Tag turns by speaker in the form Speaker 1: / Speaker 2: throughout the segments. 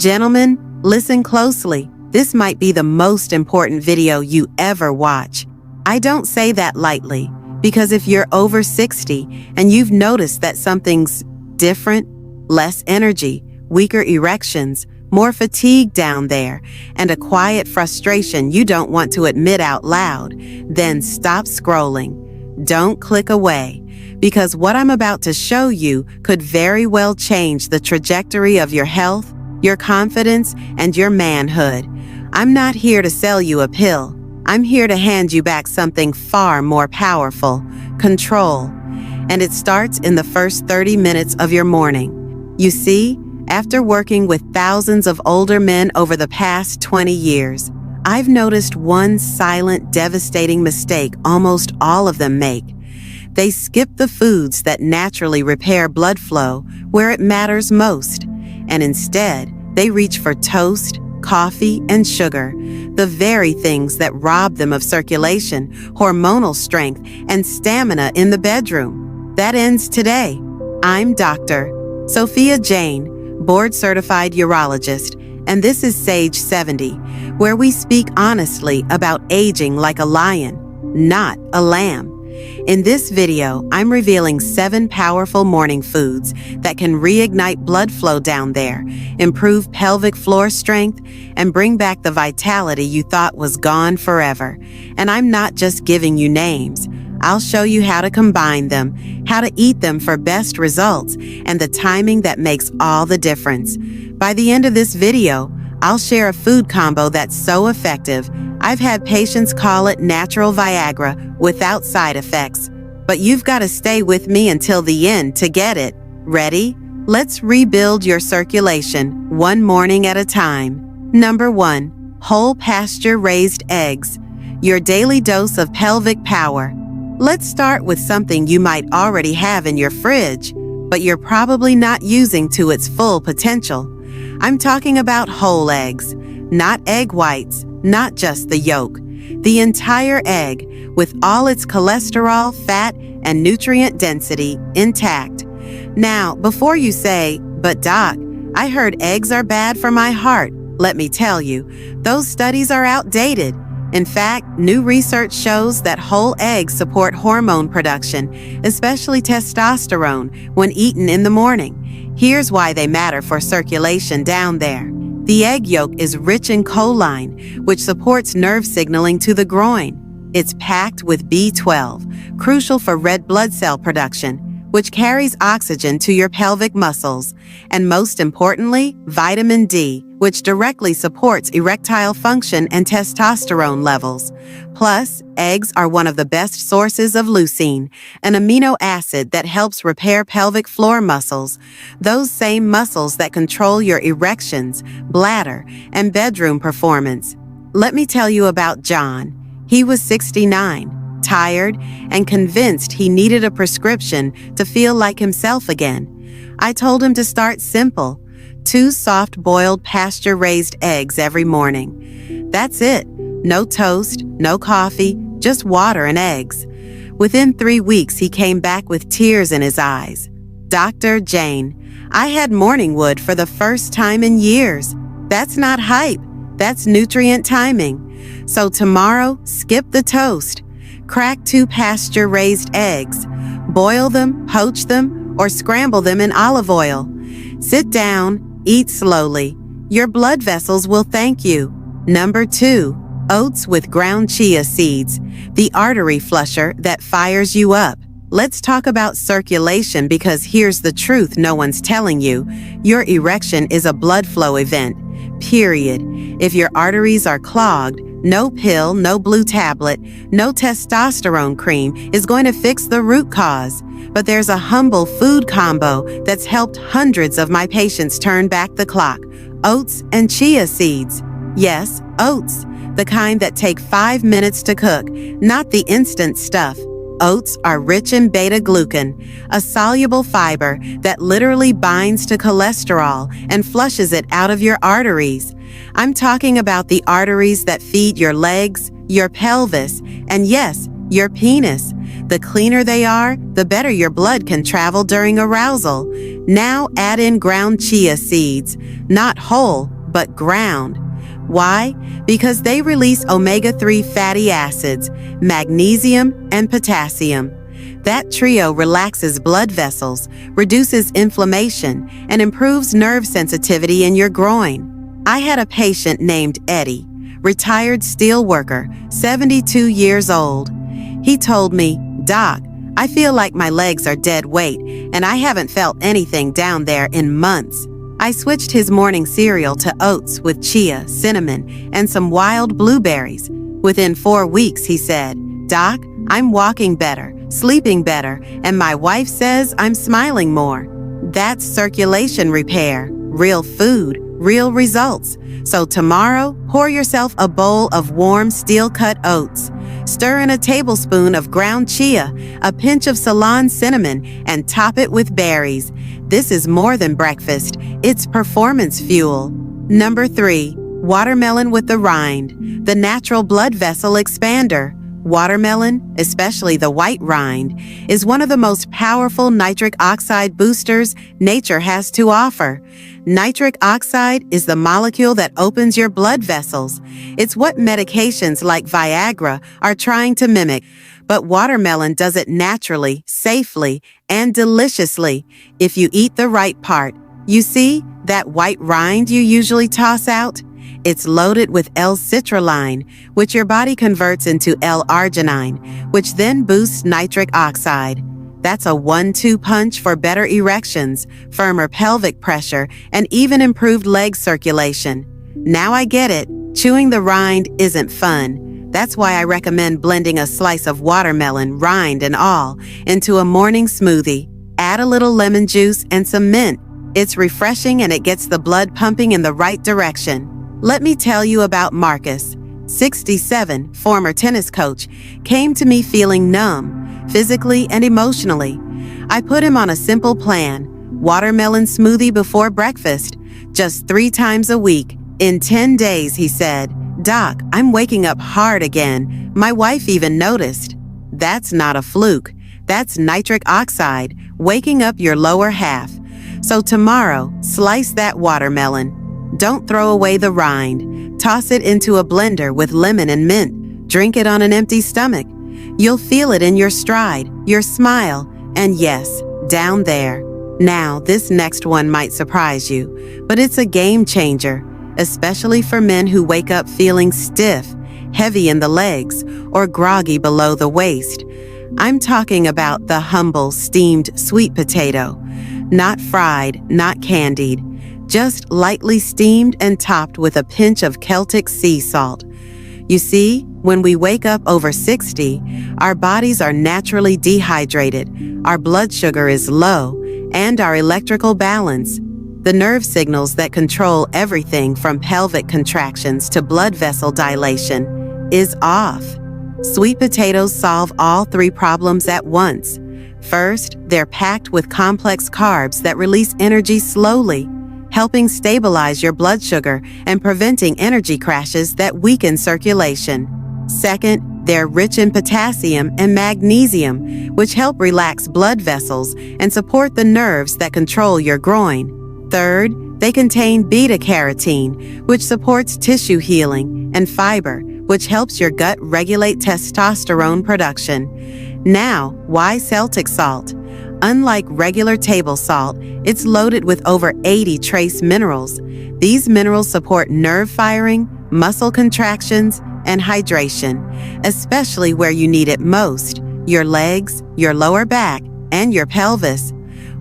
Speaker 1: Gentlemen, listen closely. This might be the most important video you ever watch. I don't say that lightly, because if you're over 60 and you've noticed that something's different, less energy, weaker erections, more fatigue down there, and a quiet frustration you don't want to admit out loud, then stop scrolling. Don't click away, because what I'm about to show you could very well change the trajectory of your health, your confidence, and your manhood. I'm not here to sell you a pill. I'm here to hand you back something far more powerful: control. And it starts in the first 30 minutes of your morning. You see, after working with thousands of older men over the past 20 years, I've noticed one silent, devastating mistake almost all of them make. They skip the foods that naturally repair blood flow where it matters most, and instead, they reach for toast, coffee, and sugar, the very things that rob them of circulation, hormonal strength, and stamina in the bedroom. That ends today. I'm Dr. Sophia Jain, board-certified urologist, and this is Sage 70, where we speak honestly about aging like a lion, not a lamb. In this video, I'm revealing 7 powerful morning foods that can reignite blood flow down there, improve pelvic floor strength, and bring back the vitality you thought was gone forever. And I'm not just giving you names. I'll show you how to combine them, how to eat them for best results, and the timing that makes all the difference. By the end of this video, I'll share a food combo that's so effective, I've had patients call it natural Viagra without side effects. But you've got to stay with me until the end to get it. Ready? Let's rebuild your circulation one morning at a time. Number 1, whole pasture-raised eggs. Your daily dose of pelvic power. Let's start with something you might already have in your fridge, but you're probably not using to its full potential. I'm talking about whole eggs, not egg whites, not just the yolk. The entire egg, with all its cholesterol, fat, and nutrient density intact. Now, before you say, "But doc, I heard eggs are bad for my heart," let me tell you, those studies are outdated. In fact, new research shows that whole eggs support hormone production, especially testosterone, when eaten in the morning. Here's why they matter for circulation down there. The egg yolk is rich in choline, which supports nerve signaling to the groin. It's packed with B12, crucial for red blood cell production, which carries oxygen to your pelvic muscles, and most importantly, vitamin D, which directly supports erectile function and testosterone levels. Plus, eggs are one of the best sources of leucine, an amino acid that helps repair pelvic floor muscles, those same muscles that control your erections, bladder, and bedroom performance. Let me tell you about John. He was 69. Tired, and convinced he needed a prescription to feel like himself again. I told him to start simple: 2 soft-boiled pasture-raised eggs every morning. That's it. No toast, no coffee, just water and eggs. Within 3 weeks, he came back with tears in his eyes. Dr. Jain, I had morning wood for the first time in years. That's not hype. That's nutrient timing. So tomorrow, skip the toast. Crack 2 pasture-raised eggs. Boil them, poach them, or scramble them in olive oil. Sit down, eat slowly. Your blood vessels will thank you. Number 2, oats with ground chia seeds, the artery flusher that fires you up. Let's talk about circulation, because here's the truth no one's telling you. Your erection is a blood flow event, period. If your arteries are clogged, no pill, no blue tablet, no testosterone cream is going to fix the root cause. But there's a humble food combo that's helped hundreds of my patients turn back the clock: oats and chia seeds. Yes, oats, the kind that take 5 minutes to cook, not the instant stuff. Oats are rich in beta-glucan, a soluble fiber that literally binds to cholesterol and flushes it out of your arteries. I'm talking about the arteries that feed your legs, your pelvis, and yes, your penis. The cleaner they are, the better your blood can travel during arousal. Now add in ground chia seeds, not whole, but ground. Why? Because they release omega-3 fatty acids, magnesium, and potassium. That trio relaxes blood vessels, reduces inflammation, and improves nerve sensitivity in your groin. I had a patient named Eddie, retired steel worker, 72 years old. He told me, "Doc, I feel like my legs are dead weight, and I haven't felt anything down there in months." I switched his morning cereal to oats with chia, cinnamon, and some wild blueberries. Within 4 weeks, he said, "Doc, I'm walking better, sleeping better, and my wife says I'm smiling more." That's circulation repair, real food, real results. So tomorrow, pour yourself a bowl of warm steel-cut oats. Stir in a tablespoon of ground chia, a pinch of Ceylon cinnamon, and top it with berries. This is more than breakfast. It's performance fuel. Number 3, watermelon with the rind, the natural blood vessel expander. Watermelon, especially the white rind, is one of the most powerful nitric oxide boosters nature has to offer. Nitric oxide is the molecule that opens your blood vessels. It's what medications like Viagra are trying to mimic. But watermelon does it naturally, safely, and deliciously if you eat the right part. You see that white rind you usually toss out? It's loaded with L-citrulline, which your body converts into L-arginine, which then boosts nitric oxide. That's a 1-2 punch for better erections, firmer pelvic pressure, and even improved leg circulation. Now I get it. Chewing the rind isn't fun. That's why I recommend blending a slice of watermelon, rind and all, into a morning smoothie. Add a little lemon juice and some mint. It's refreshing and it gets the blood pumping in the right direction. Let me tell you about Marcus, 67, former tennis coach, came to me feeling numb, physically and emotionally. I put him on a simple plan, watermelon smoothie before breakfast, just 3 times a week. In 10 days, he said, "Doc, I'm waking up hard again. My wife even noticed." That's not a fluke. That's nitric oxide, waking up your lower half. So tomorrow, slice that watermelon. Don't throw away the rind. Toss it into a blender with lemon and mint. Drink it on an empty stomach. You'll feel it in your stride, your smile, and yes, down there. Now, this next one might surprise you, but it's a game changer, especially for men who wake up feeling stiff, heavy in the legs, or groggy below the waist. I'm talking about the humble steamed sweet potato. Not fried, not candied. Just lightly steamed and topped with a pinch of Celtic sea salt. You see, when we wake up over 60, our bodies are naturally dehydrated, our blood sugar is low, and our electrical balance, the nerve signals that control everything from pelvic contractions to blood vessel dilation, is off. Sweet potatoes solve all 3 problems at once. First, they're packed with complex carbs that release energy slowly, helping stabilize your blood sugar and preventing energy crashes that weaken circulation. Second, they're rich in potassium and magnesium, which help relax blood vessels and support the nerves that control your groin. Third, they contain beta-carotene, which supports tissue healing, and fiber, which helps your gut regulate testosterone production. Now, why Celtic salt? Unlike regular table salt, it's loaded with over 80 trace minerals. These minerals support nerve firing, muscle contractions, and hydration, especially where you need it most, your legs, your lower back, and your pelvis.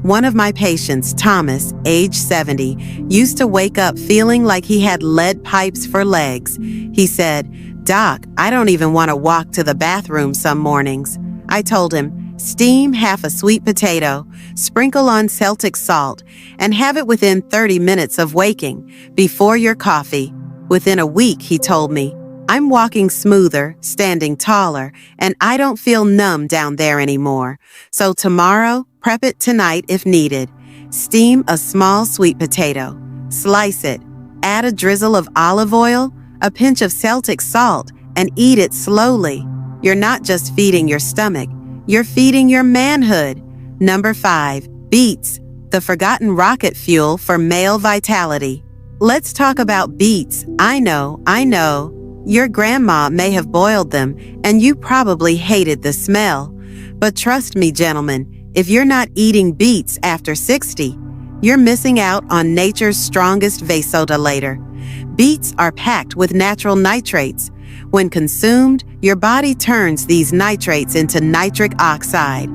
Speaker 1: One of my patients, Thomas, age 70, used to wake up feeling like he had lead pipes for legs. He said, "Doc, I don't even want to walk to the bathroom some mornings." I told him, steam half a sweet potato, sprinkle on Celtic salt, and have it within 30 minutes of waking, before your coffee. Within a week, he told me, "I'm walking smoother, standing taller, and I don't feel numb down there anymore." So tomorrow, prep it tonight if needed. Steam a small sweet potato. Slice it. Add a drizzle of olive oil, a pinch of Celtic salt, and eat it slowly. You're not just feeding your stomach, you're feeding your manhood. Number 5, beets, the forgotten rocket fuel for male vitality. Let's talk about beets. I know. Your grandma may have boiled them, and you probably hated the smell. But trust me, gentlemen, if you're not eating beets after 60, you're missing out on nature's strongest vasodilator. Beets are packed with natural nitrates. When consumed, your body turns these nitrates into nitric oxide,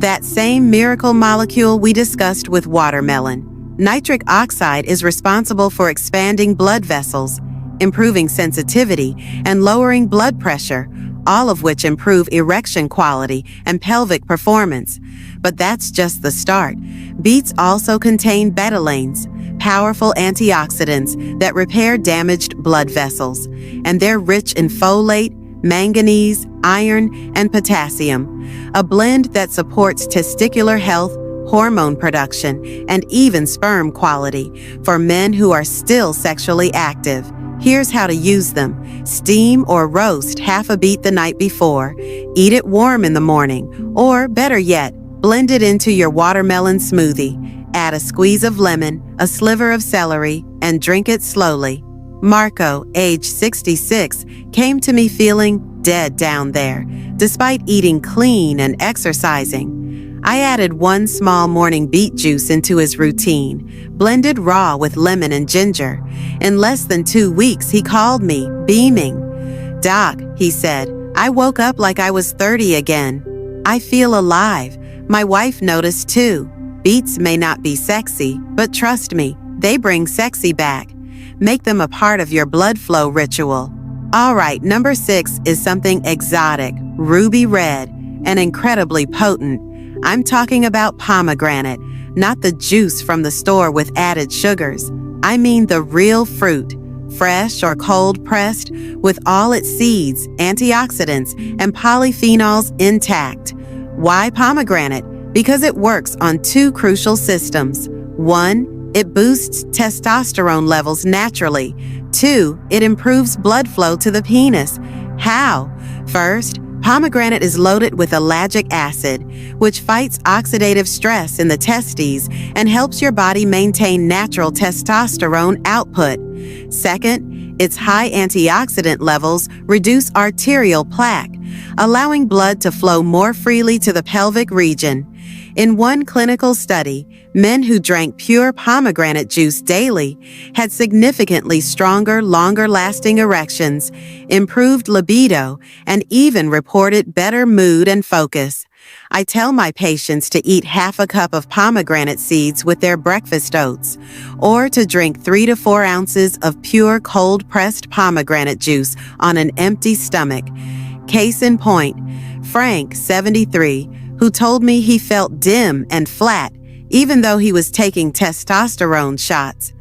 Speaker 1: that same miracle molecule we discussed with watermelon. Nitric oxide is responsible for expanding blood vessels, improving sensitivity, and lowering blood pressure, all of which improve erection quality and pelvic performance. But that's just the start. Beets also contain betalains, powerful antioxidants that repair damaged blood vessels, and they're rich in folate, manganese, iron, and potassium, a blend that supports testicular health, hormone production, and even sperm quality for men who are still sexually active. Here's how to use them. Steam or roast half a beet the night before. Eat it warm in the morning, or better yet, blend it into your watermelon smoothie. Add a squeeze of lemon, a sliver of celery, and drink it slowly. Marco, age 66, came to me feeling dead down there, despite eating clean and exercising. I added 1 small morning beet juice into his routine, blended raw with lemon and ginger. In less than 2 weeks, he called me, beaming. "Doc," he said, "I woke up like I was 30 again. I feel alive." My wife noticed too. Beets may not be sexy, but trust me, they bring sexy back. Make them a part of your blood flow ritual. All right, number 6 is something exotic, ruby red, and incredibly potent. I'm talking about pomegranate, not the juice from the store with added sugars. I mean the real fruit, fresh or cold pressed, with all its seeds, antioxidants, and polyphenols intact. Why pomegranate? Because it works on 2 crucial systems. 1, it boosts testosterone levels naturally. 2, it improves blood flow to the penis. How? First, pomegranate is loaded with ellagic acid, which fights oxidative stress in the testes and helps your body maintain natural testosterone output. Second, its high antioxidant levels reduce arterial plaque, allowing blood to flow more freely to the pelvic region. In one clinical study, men who drank pure pomegranate juice daily had significantly stronger, longer-lasting erections, improved libido, and even reported better mood and focus. I tell my patients to eat half a cup of pomegranate seeds with their breakfast oats, or to drink 3 to 4 ounces of pure cold-pressed pomegranate juice on an empty stomach. Case in point, Frank, 73, who told me he felt dim and flat even though he was taking testosterone shots.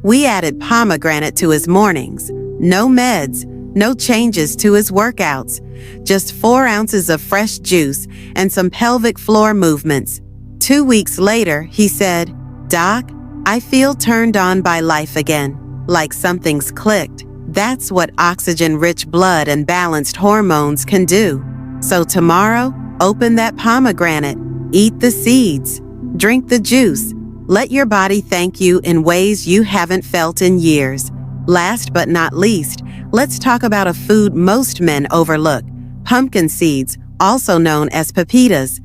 Speaker 1: We added pomegranate to his mornings. No meds, no changes to his workouts, just 4 ounces of fresh juice and some pelvic floor movements. 2 weeks later, he said, "Doc, I feel turned on by life again, like something's clicked." That's what oxygen-rich blood and balanced hormones can do. So tomorrow, open that pomegranate, eat the seeds, drink the juice. Let your body thank you in ways you haven't felt in years. Last but not least, let's talk about a food most men overlook: pumpkin seeds, also known as pepitas.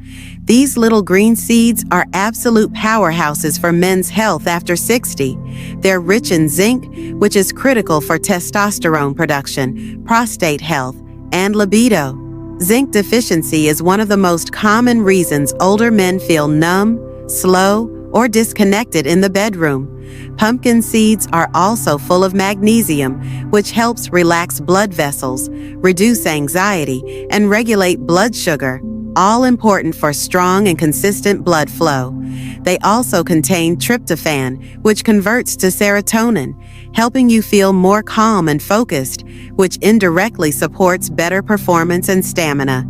Speaker 1: These little green seeds are absolute powerhouses for men's health after 60. They're rich in zinc, which is critical for testosterone production, prostate health, and libido. Zinc deficiency is one of the most common reasons older men feel numb, slow, or disconnected in the bedroom. Pumpkin seeds are also full of magnesium, which helps relax blood vessels, reduce anxiety, and regulate blood sugar, all important for strong and consistent blood flow. They also contain tryptophan, which converts to serotonin, helping you feel more calm and focused, which indirectly supports better performance and stamina.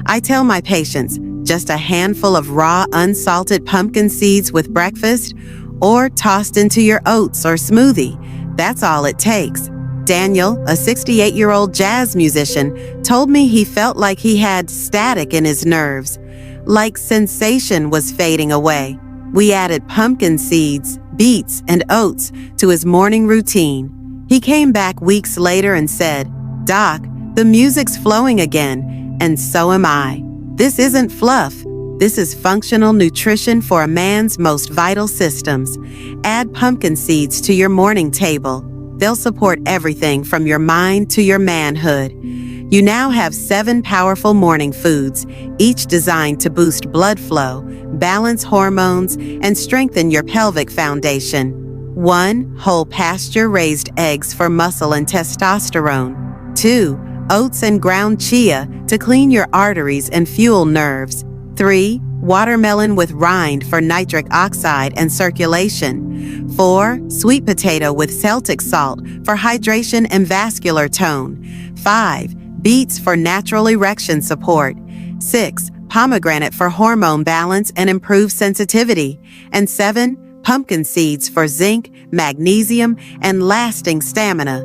Speaker 1: I tell my patients, just a handful of raw, unsalted pumpkin seeds with breakfast, or tossed into your oats or smoothie. That's all it takes. Daniel, a 68-year-old jazz musician, told me he felt like he had static in his nerves, like sensation was fading away. We added pumpkin seeds, beets, and oats to his morning routine. He came back weeks later and said, "Doc, the music's flowing again, and so am I. This isn't fluff. This is functional nutrition for a man's most vital systems. Add pumpkin seeds to your morning table. They'll support everything from your mind to your manhood." You now have 7 powerful morning foods, each designed to boost blood flow, balance hormones, and strengthen your pelvic foundation. 1. Whole pasture-raised eggs for muscle and testosterone. 2. Oats and ground chia to clean your arteries and fuel nerves. 3. Watermelon with rind for nitric oxide and circulation. 4. Sweet potato with Celtic salt for hydration and vascular tone. 5. Beets for natural erection support. 6. Pomegranate for hormone balance and improved sensitivity. And 7. Pumpkin seeds for zinc, magnesium, and lasting stamina.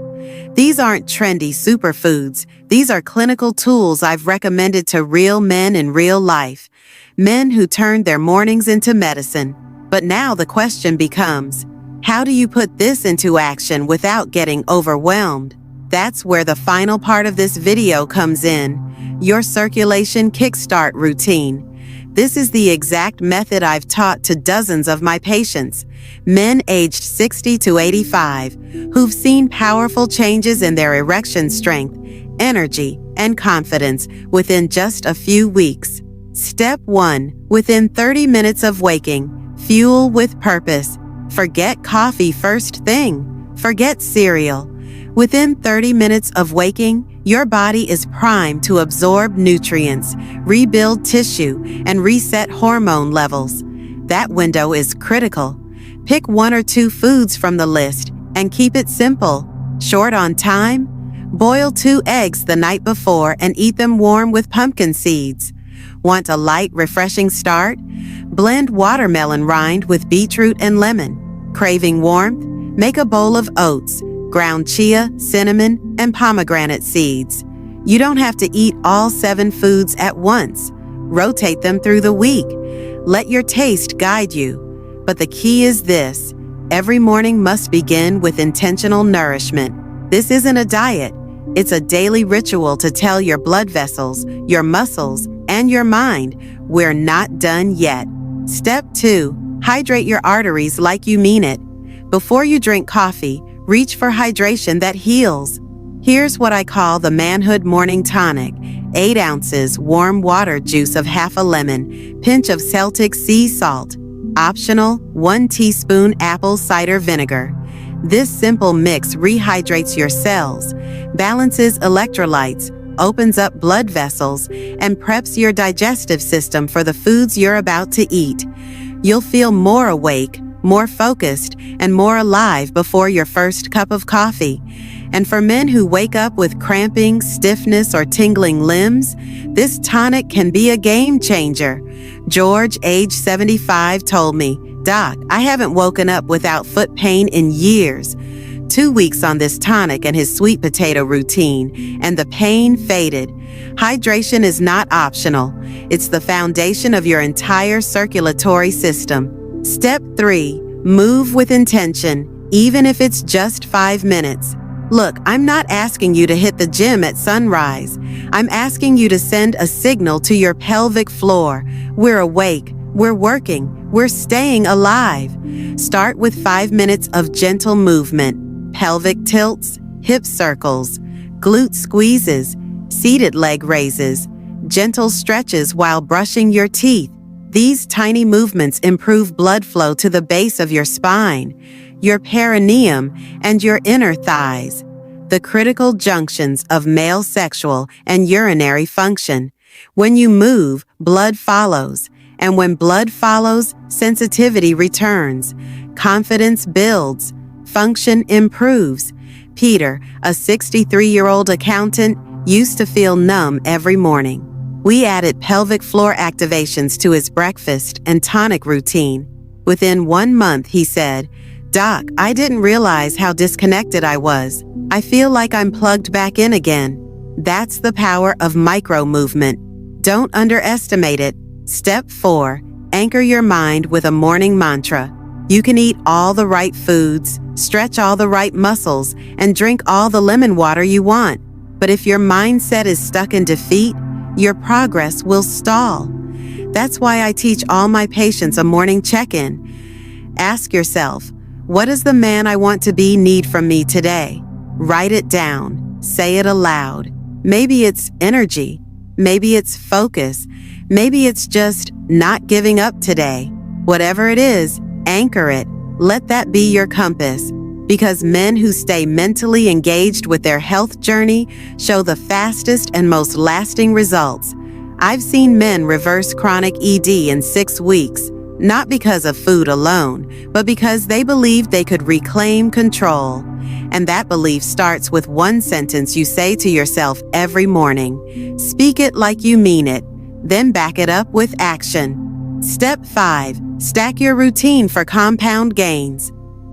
Speaker 1: These aren't trendy superfoods. These are clinical tools I've recommended to real men in real life. Men who turned their mornings into medicine. But now the question becomes, how do you put this into action without getting overwhelmed? That's where the final part of this video comes in, your circulation kickstart routine. This is the exact method I've taught to dozens of my patients, men aged 60 to 85, who've seen powerful changes in their erection strength, energy, and confidence within just a few weeks. Step 1. Within 30 minutes of waking, fuel with purpose. Forget coffee first thing. Forget cereal. Within 30 minutes of waking, your body is primed to absorb nutrients, rebuild tissue, and reset hormone levels. That window is critical. Pick 1 or 2 foods from the list and keep it simple. Short on time? Boil 2 eggs the night before and eat them warm with pumpkin seeds. Want a light, refreshing start? Blend watermelon rind with beetroot and lemon. Craving warmth? Make a bowl of oats, ground chia, cinnamon, and pomegranate seeds. You don't have to eat all 7 foods at once. Rotate them through the week. Let your taste guide you. But the key is this: every morning must begin with intentional nourishment. This isn't a diet. It's a daily ritual to tell your blood vessels, your muscles, and your mind, we're not done yet. Step 2. Hydrate your arteries like you mean it. Before you drink coffee, reach for hydration that heals. Here's what I call the manhood morning tonic: 8 ounces warm water juice of half a lemon, pinch of Celtic sea salt. Optional, 1 teaspoon apple cider vinegar. This simple mix rehydrates your cells, balances electrolytes, opens up blood vessels, and preps your digestive system for the foods you're about to eat. You'll feel more awake, more focused, and more alive before your first cup of coffee. And for men who wake up with cramping, stiffness, or tingling limbs, this tonic can be a game changer. George, age 75, told me, "Doc, I haven't woken up without foot pain in years." 2 weeks on this tonic and his sweet potato routine, and the pain faded. Hydration is not optional. It's the foundation of your entire circulatory system. Step 3. Move with intention, even if it's just 5 minutes. Look, I'm not asking you to hit the gym at sunrise. I'm asking you to send a signal to your pelvic floor. We're awake, we're working, we're staying alive. Start with 5 minutes of gentle movement. Pelvic tilts, hip circles, glute squeezes, seated leg raises, gentle stretches while brushing your teeth. These tiny movements improve blood flow to the base of your spine, your perineum, and your inner thighs, the critical junctions of male sexual and urinary function. When you move, blood follows, and when blood follows, sensitivity returns, confidence builds, function improves. Peter, a 63-year-old accountant, used to feel numb every morning. We added pelvic floor activations to his breakfast and tonic routine. Within 1 month, he said, "Doc, I didn't realize how disconnected I was. I feel like I'm plugged back in again." That's the power of micro movement. Don't underestimate it. Step 4. Anchor your mind with a morning mantra. You can eat all the right foods, stretch all the right muscles, and drink all the lemon water you want. But if your mindset is stuck in defeat, your progress will stall. That's why I teach all my patients a morning check-in. Ask yourself, what does the man I want to be need from me today? Write it down. Say it aloud. Maybe it's energy. Maybe it's focus. Maybe it's just not giving up today. Whatever it is, anchor it. Let that be your compass. Because men who stay mentally engaged with their health journey show the fastest and most lasting results. I've seen men reverse chronic ED in 6 weeks, not because of food alone, but because they believed they could reclaim control. And that belief starts with one sentence you say to yourself every morning. Speak it like you mean it, then back it up with action. Step 5. Stack your routine for compound gains.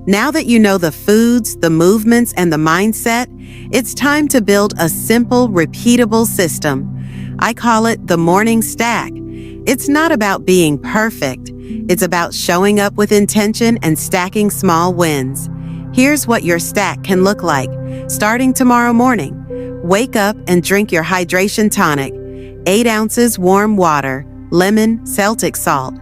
Speaker 1: Now that you know the foods, the movements, and the mindset, it's time to build a simple, repeatable system. I call it the morning stack. It's not about being perfect. It's about showing up with intention and stacking small wins. Here's what your stack can look like. Starting tomorrow morning, wake up and drink your hydration tonic. 8 ounces warm water, lemon, Celtic salt.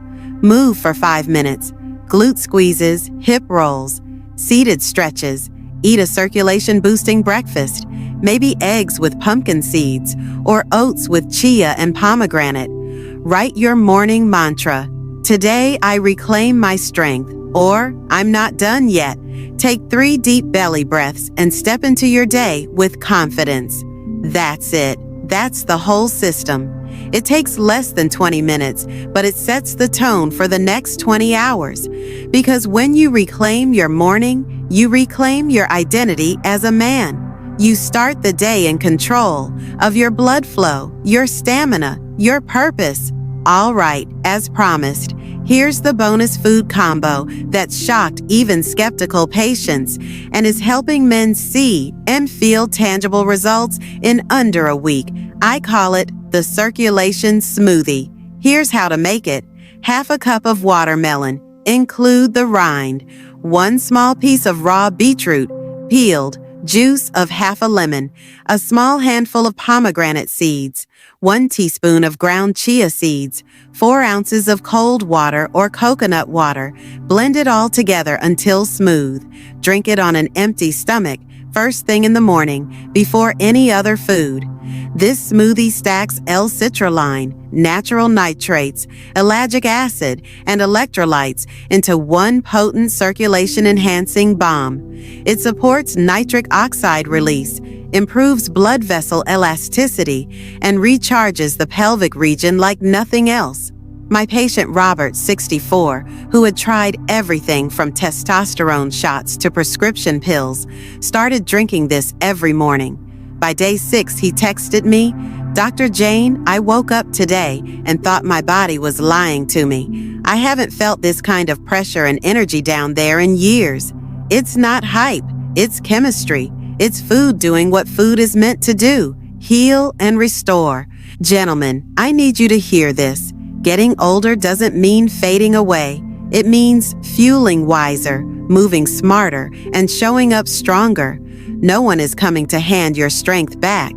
Speaker 1: Move for 5 minutes. Glute squeezes, hip rolls, seated stretches. Eat a circulation-boosting breakfast. Maybe eggs with pumpkin seeds or oats with chia and pomegranate. Write your morning mantra. Today I reclaim my strength, or I'm not done yet. Take 3 deep belly breaths and step into your day with confidence. That's it. That's the whole system. It takes less than 20 minutes, but it sets the tone for the next 20 hours. Because when you reclaim your morning, you reclaim your identity as a man. You start the day in control of your blood flow, your stamina, your purpose. All right, as promised, here's the bonus food combo that's shocked even skeptical patients and is helping men see and feel tangible results in under a week. I call it the circulation smoothie. Here's how to make it. Half a cup of watermelon. Include the rind. 1 small piece of raw beetroot, peeled. Juice of half a lemon. A small handful of pomegranate seeds. 1 teaspoon of ground chia seeds. 4 ounces of cold water or coconut water. Blend it all together until smooth. Drink it on an empty stomach, first thing in the morning, before any other food. This smoothie stacks L-citrulline, natural nitrates, ellagic acid, and electrolytes into one potent circulation-enhancing bomb. It supports nitric oxide release, improves blood vessel elasticity, and recharges the pelvic region like nothing else. My patient Robert, 64, who had tried everything from testosterone shots to prescription pills, started drinking this every morning. By day 6, he texted me, "Dr. Jain, I woke up today and thought my body was lying to me. I haven't felt this kind of pressure and energy down there in years." It's not hype, it's chemistry. It's food doing what food is meant to do, heal and restore. Gentlemen, I need you to hear this. Getting older doesn't mean fading away. It means fueling wiser, moving smarter, and showing up stronger. No one is coming to hand your strength back.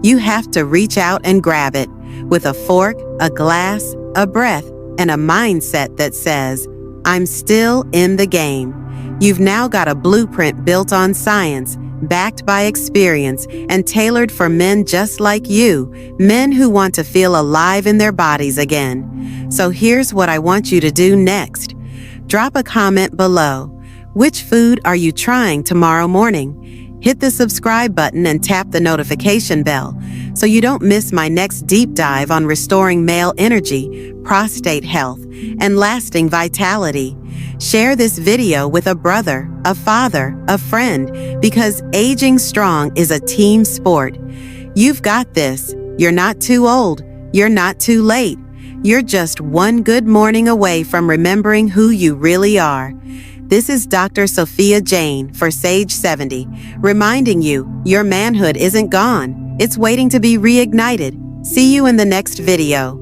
Speaker 1: You have to reach out and grab it with a fork, a glass, a breath, and a mindset that says, "I'm still in the game." You've now got a blueprint built on science, backed by experience, and tailored for men just like you, men who want to feel alive in their bodies again. So here's what I want you to do next. Drop a comment below. Which food are you trying tomorrow morning? Hit the subscribe button and tap the notification bell so you don't miss my next deep dive on restoring male energy, prostate health, and lasting vitality. Share this video with a brother, a father, a friend, because aging strong is a team sport. You've got this. You're not too old. You're not too late. You're just one good morning away from remembering who you really are. This is Dr. Sophia Jain for Sage 70, reminding you your manhood isn't gone. It's waiting to be reignited. See you in the next video.